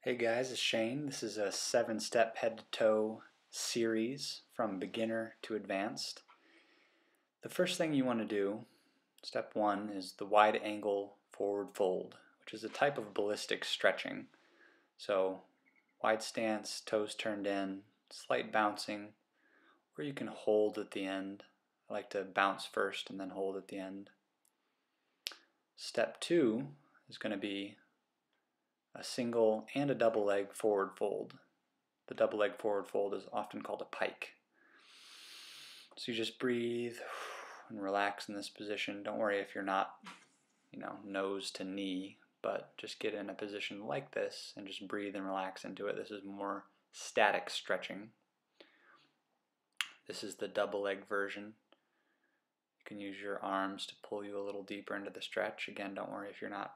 Hey guys, it's Shane. This is a 7-step head-to-toe series from beginner to advanced. The first thing you want to do, step 1, is the wide angle forward fold, which is a type of ballistic stretching. So wide stance, toes turned in, slight bouncing, or you can hold at the end. I like to bounce first and then hold at the end. Step 2 is going to be a single and a double leg forward fold. The double leg forward fold is often called a pike. So you just breathe and relax in this position. Don't worry if you're not, nose to knee, but just get in a position like this and just breathe and relax into it. This is more static stretching. This is the double leg version. You can use your arms to pull you a little deeper into the stretch. Again, don't worry if you're not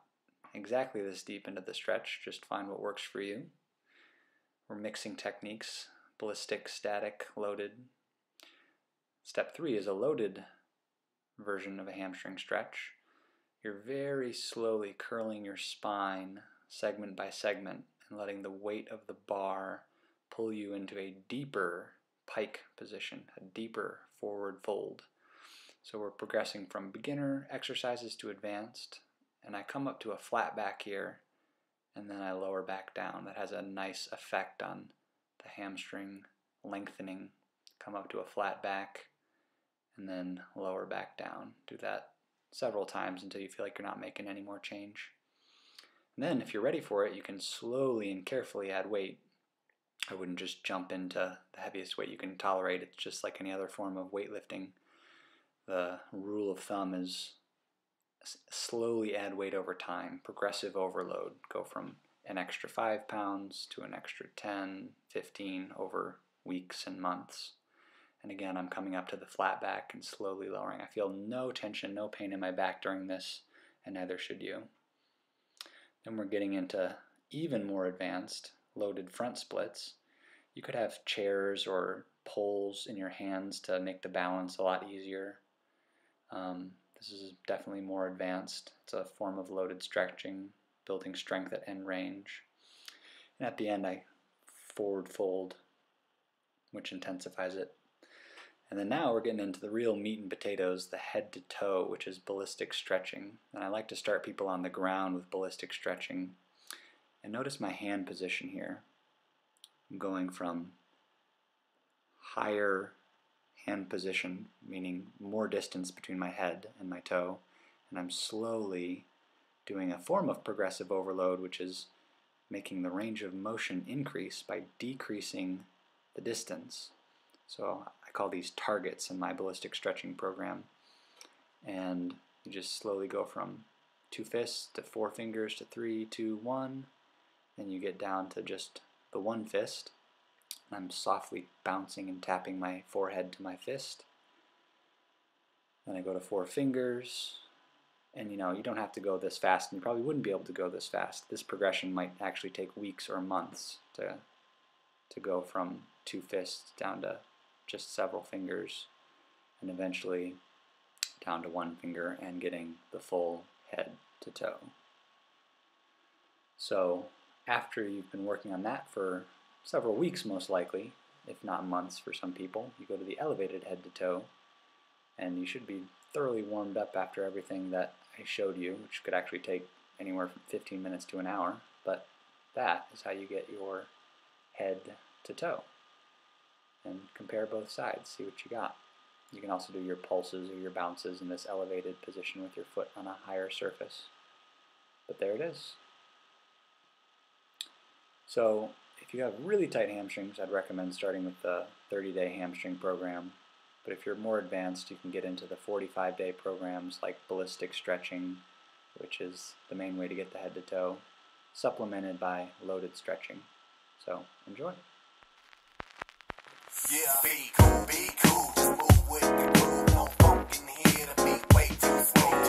exactly this deep into the stretch, just find what works for you. We're mixing techniques, ballistic, static, loaded. Step 3 is a loaded version of a hamstring stretch. You're very slowly curling your spine segment by segment and letting the weight of the bar pull you into a deeper pike position, a deeper forward fold. So we're progressing from beginner exercises to advanced. And I come up to a flat back here, and then I lower back down. That has a nice effect on the hamstring lengthening. Come up to a flat back, and then lower back down. Do that several times until you feel like you're not making any more change. And then, if you're ready for it, you can slowly and carefully add weight. I wouldn't just jump into the heaviest weight you can tolerate. It's just like any other form of weightlifting. The rule of thumb is slowly add weight over time, progressive overload. Go from an extra 5 pounds to an extra 10, 15 over weeks and months. And again, I'm coming up to the flat back and slowly lowering. I feel no tension, no pain in my back during this, and neither should you. Then we're getting into even more advanced loaded front splits. You could have chairs or poles in your hands to make the balance a lot easier. This is definitely more advanced. It's a form of loaded stretching, building strength at end range. And at the end, I forward fold, which intensifies it. And then now we're getting into the real meat and potatoes, the head to toe, which is ballistic stretching. And I like to start people on the ground with ballistic stretching. And notice my hand position here. I'm going from higher hand position, meaning more distance between my head and my toe, and I'm slowly doing a form of progressive overload, which is making the range of motion increase by decreasing the distance. So I call these targets in my ballistic stretching program, and you just slowly go from 2 fists to 4 fingers to 3, 2, 1, then you get down to just the 1 fist. I'm softly bouncing and tapping my forehead to my fist. Then I go to 4 fingers, and you don't have to go this fast, and you probably wouldn't be able to go this fast. This progression might actually take weeks or months to go from 2 fists down to just several fingers, and eventually down to 1 finger and getting the full head to toe. So after you've been working on that for several weeks most likely, if not months for some people, you go to the elevated head to toe, and you should be thoroughly warmed up after everything that I showed you, which could actually take anywhere from 15 minutes to an hour, but that is how you get your head to toe. And compare both sides, see what you got. You can also do your pulses or your bounces in this elevated position with your foot on a higher surface. But there it is. So if you have really tight hamstrings, I'd recommend starting with the 30-day hamstring program. But if you're more advanced, you can get into the 45-day programs like ballistic stretching, which is the main way to get the head to toe, supplemented by loaded stretching. So enjoy. Yeah, be cool, just move with the groove. No funk in here to be way too slow.